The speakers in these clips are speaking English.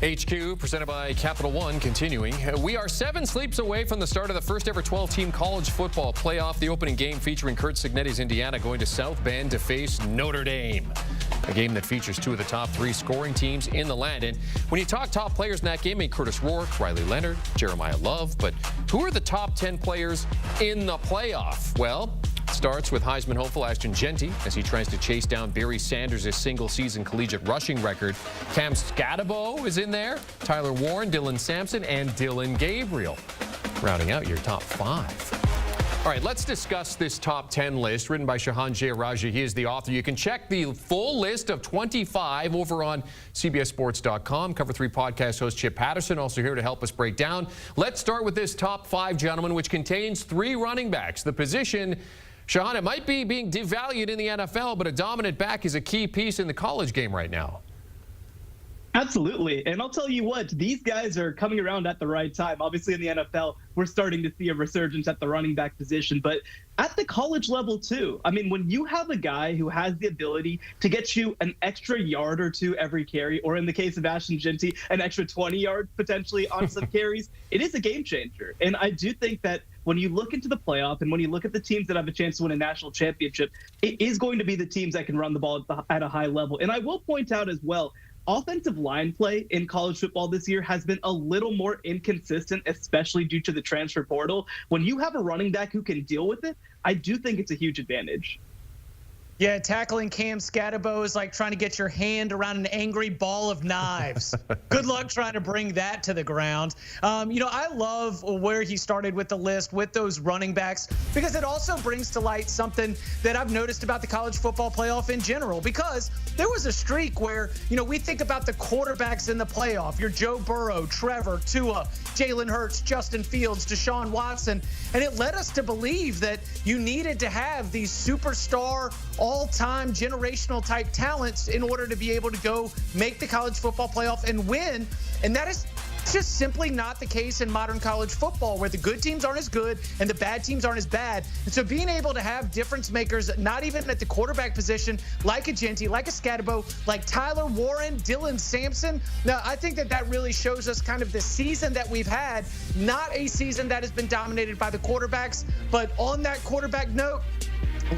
HQ, presented by Capital One, continuing. We are 7 sleeps away from the start of the first ever 12-team college football playoff. The opening game featuring Curt Cignetti's Indiana going to South Bend to face Notre Dame. A game that features 2 of the top 3 scoring teams in the land. And when you talk top players in that game, Curtis Rourke, Riley Leonard, Jeremiah Love. But who are the top 10 players in the playoff? Well, starts with Heisman hopeful Ashton Jeanty as he tries to chase down Barry Sanders' single-season collegiate rushing record. Cam Scadabo is in there, Tyler Warren, Dylan Sampson, and Dylan Gabriel, rounding out your top 5. All right, let's discuss this top 10 list written by Shehan Jeyarajah. He is the author. You can check the full list of 25 over on CBSSports.com. Cover 3 podcast host Chip Patterson also here to help us break down. Let's start with this top 5, gentlemen, which contains 3 running backs. The position, Shehan, it might be being devalued in the NFL, but a dominant back is a key piece in the college game right now. Absolutely. And I'll tell you what, these guys are coming around at the right time. Obviously in the NFL, we're starting to see a resurgence at the running back position, but at the college level too. I mean, when you have a guy who has the ability to get you an extra yard or 2 every carry, or in the case of Ashton Jeanty, an extra 20 yards potentially on some carries, it is a game changer. And I do think that when you look into the playoff and when you look at the teams that have a chance to win a national championship, it is going to be the teams that can run the ball at a high level. And I will point out as well, offensive line play in college football this year has been a little more inconsistent, especially due to the transfer portal. When you have a running back who can deal with it, I do think it's a huge advantage. Yeah, tackling Cam Scadabo is like trying to get your hand around an angry ball of knives. Good luck trying to bring that to the ground. I love where he started with the list with those running backs because it also brings to light something that I've noticed about the college football playoff in general, because there was a streak where, we think about the quarterbacks in the playoff. Your Joe Burrow, Trevor, Tua, Jalen Hurts, Justin Fields, Deshaun Watson, and it led us to believe that you needed to have these superstar, all-time generational type talents in order to be able to go make the college football playoff and win. And that is just simply not the case in modern college football, where the good teams aren't as good and the bad teams aren't as bad. And so being able to have difference makers, not even at the quarterback position, like a Jeanty, like a Scadabo, like Tyler Warren, Dylan Sampson, now I think that really shows us kind of the season that we've had, not a season that has been dominated by the quarterbacks. But on that quarterback note,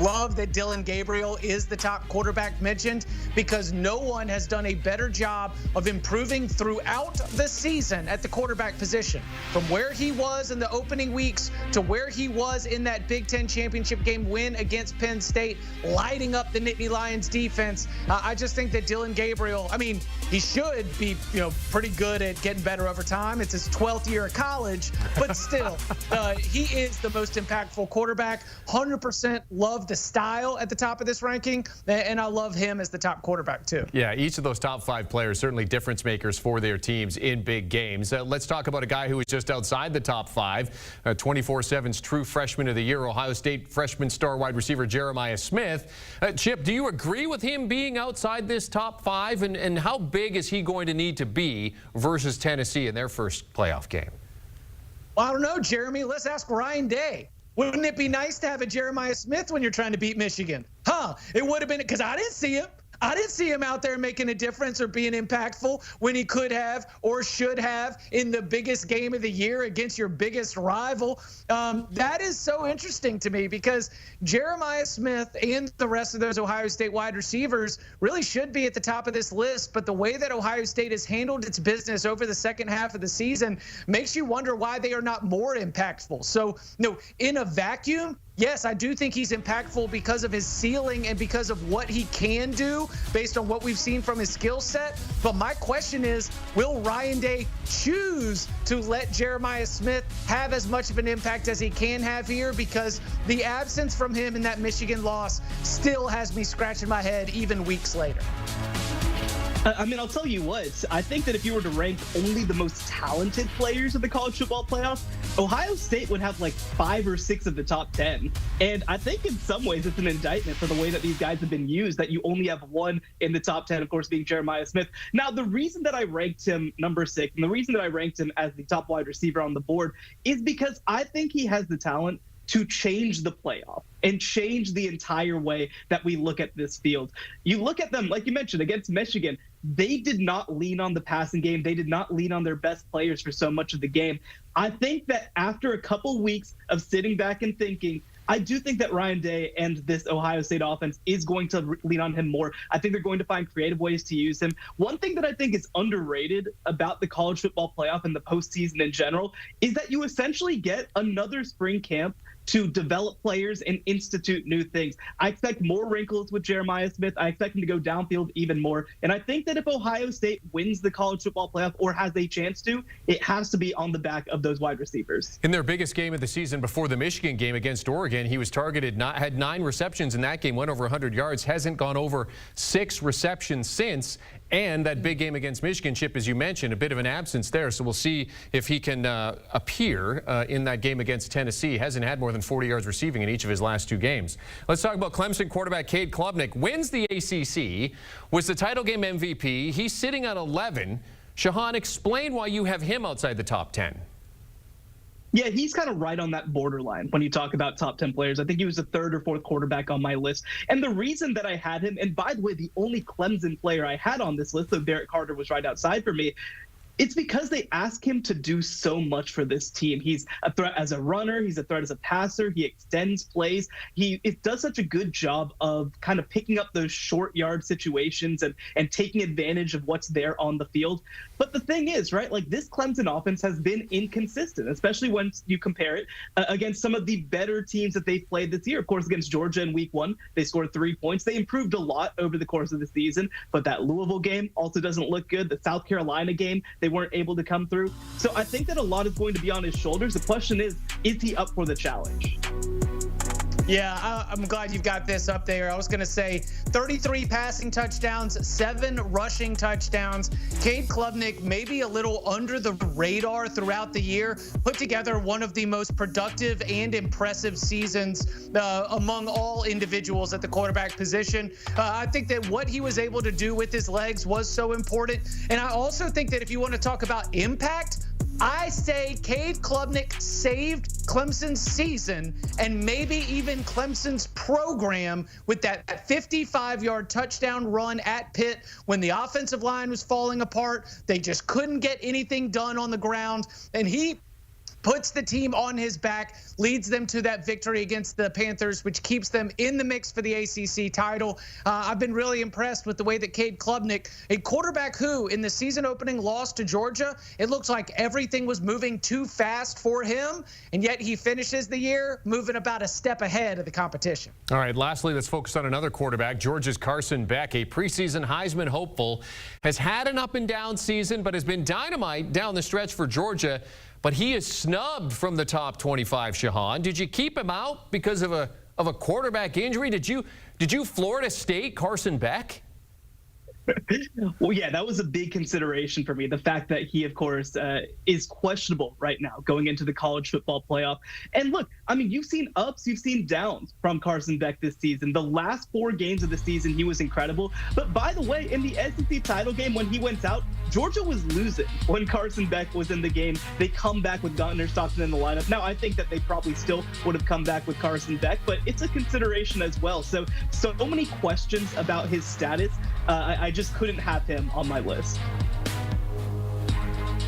love that Dylan Gabriel is the top quarterback mentioned, because no one has done a better job of improving throughout the season at the quarterback position. From where he was in the opening weeks to where he was in that Big Ten championship game win against Penn State, lighting up the Nittany Lions defense. I just think that Dylan Gabriel, he should be, pretty good at getting better over time. It's his 12th year of college, but still, he is the most impactful quarterback. 100% love the style at the top of this ranking, and I love him as the top quarterback too. Yeah, each of those top 5 players certainly difference makers for their teams in big games. Let's talk about a guy who is just outside the top 5, 24/7's true freshman of the year, Ohio State freshman star wide receiver Jeremiah Smith. Chip, do you agree with him being outside this top 5, and how big is he going to need to be versus Tennessee in their first playoff game? Well, I don't know, Jeremy. Let's ask Ryan Day. Wouldn't it be nice to have a Jeremiah Smith when you're trying to beat Michigan? It would have been, because I didn't see him. I didn't see him out there making a difference or being impactful when he could have or should have in the biggest game of the year against your biggest rival. That is so interesting to me, because Jeremiah Smith and the rest of those Ohio State wide receivers really should be at the top of this list. But the way that Ohio State has handled its business over the second half of the season makes you wonder why they are not more impactful. So, in a vacuum, yes, I do think he's impactful because of his ceiling and because of what he can do based on what we've seen from his skill set. But my question is, will Ryan Day choose to let Jeremiah Smith have as much of an impact as he can have here? Because the absence from him in that Michigan loss still has me scratching my head even weeks later. I'll tell you what, I think that if you were to rank only the most talented players of the college football playoff, Ohio State would have like 5 or 6 of the top 10. And I think in some ways it's an indictment for the way that these guys have been used, that you only have 1 in the top 10, of course, being Jeremiah Smith. Now, the reason that I ranked him number 6 and the reason that I ranked him as the top wide receiver on the board is because I think he has the talent to change the playoff and change the entire way that we look at this field. You look at them, like you mentioned, against Michigan, they did not lean on the passing game. They did not lean on their best players for so much of the game. I think that after a couple weeks of sitting back and thinking, I do think that Ryan Day and this Ohio State offense is going to lean on him more. I think they're going to find creative ways to use him. One thing that I think is underrated about the college football playoff and the postseason in general is that you essentially get another spring camp to develop players and institute new things. I expect more wrinkles with Jeyarajah Smith. I expect him to go downfield even more. And I think that if Ohio State wins the college football playoff or has a chance to, it has to be on the back of those wide receivers. In their biggest game of the season before the Michigan game against Oregon, he was targeted, had 9 receptions in that game, went over 100 yards, hasn't gone over 6 receptions since. And that big game against Michigan, Chip, as you mentioned, a bit of an absence there. So we'll see if he can appear in that game against Tennessee. Hasn't had more than 40 yards receiving in each of his last 2 games. Let's talk about Clemson quarterback Kade Klubnik. Wins the ACC, was the title game MVP. He's sitting at 11. Shehan, explain why you have him outside the top 10. Yeah, he's kind of right on that borderline when you talk about top 10 players. I think he was the 3rd or 4th quarterback on my list. And the reason that I had him, and by the way, the only Clemson player I had on this list, so Derek Carter was right outside for me, it's because they ask him to do so much for this team. He's a threat as a runner. He's a threat as a passer. He extends plays. He does such a good job of kind of picking up those short yard situations and taking advantage of what's there on the field. But the thing is, right, like this Clemson offense has been inconsistent, especially when you compare it against some of the better teams that they've played this year. Of course, against Georgia in week 1, they scored 3 points. They improved a lot over the course of the season, but that Louisville game also doesn't look good. The South Carolina game, they weren't able to come through. So I think that a lot is going to be on his shoulders. The question is he up for the challenge? Yeah, I'm glad you've got this up there. I was going to say 33 passing touchdowns, 7 rushing touchdowns. Kade Klubnik, maybe a little under the radar throughout the year, put together one of the most productive and impressive seasons among all individuals at the quarterback position. I think that what he was able to do with his legs was so important. And I also think that if you want to talk about impact, I say Kade Klubnik saved Clemson's season and maybe even Clemson's program with that 55-yard touchdown run at Pitt when the offensive line was falling apart. They just couldn't get anything done on the ground, and he puts the team on his back, leads them to that victory against the Panthers, which keeps them in the mix for the ACC title. I've been really impressed with the way that Kade Klubnik, a quarterback who in the season opening lost to Georgia, it looks like everything was moving too fast for him, and yet he finishes the year moving about a step ahead of the competition. All right, lastly, let's focus on another quarterback. Georgia's Carson Beck, a preseason Heisman hopeful, has had an up and down season, but has been dynamite down the stretch for Georgia. But he is snubbed from the top 25, Shehan. Did you keep him out because of a quarterback injury? Did you Florida State Carson Beck? Well, yeah, that was a big consideration for me. The fact that he, of course, is questionable right now going into the college football playoff. And look, I mean, you've seen ups, you've seen downs from Carson Beck this season. The last 4 games of the season, he was incredible. But by the way, in the SEC title game, when he went out, Georgia was losing when Carson Beck was in the game. They come back with Gunnar Stockton in the lineup. Now, I think that they probably still would have come back with Carson Beck, but it's a consideration as well. So many questions about his status. I just couldn't have him on my list.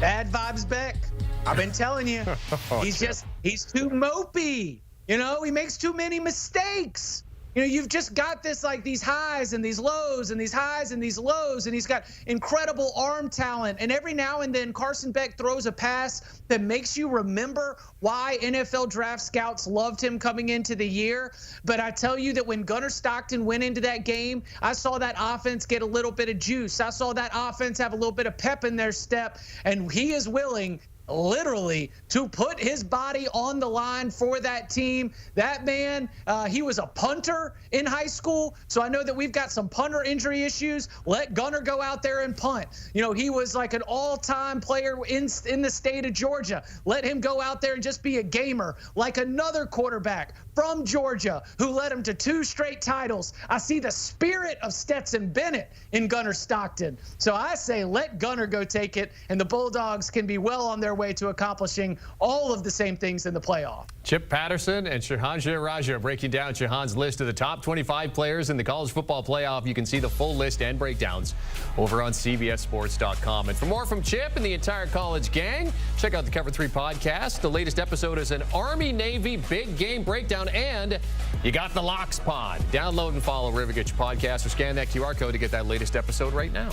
Bad vibes, Beck. I've been telling you, he's too mopey. You know, he makes too many mistakes. You know, you've just got this, like, these highs and these lows and these highs and these lows, and he's got incredible arm talent. And every now and then Carson Beck throws a pass that makes you remember why NFL draft scouts loved him coming into the year. But I tell you that when Gunnar Stockton went into that game, I saw that offense get a little bit of juice. I saw that offense have a little bit of pep in their step, and he is willing literally to put his body on the line for that team. That man, he was a punter in high school, so I know that we've got some punter injury issues. Let Gunnar go out there and punt. You know, he was like an all-time player in the state of Georgia. Let him go out there and just be a gamer like another quarterback from Georgia who led them to 2 straight titles. I see the spirit of Stetson Bennett in Gunnar Stockton. So I say let Gunnar go take it, and the Bulldogs can be well on their way to accomplishing all of the same things in the playoff. Chip Patterson and Shehan Jeyarajah breaking down Shehan's list of the top 25 players in the college football playoff. You can see the full list and breakdowns over on CBSSports.com. And for more from Chip and the entire college gang, check out the Cover 3 podcast. The latest episode is an Army-Navy big game breakdown, and you got the Locks Pod. Download and follow Rivigich Podcast or scan that QR code to get that latest episode right now.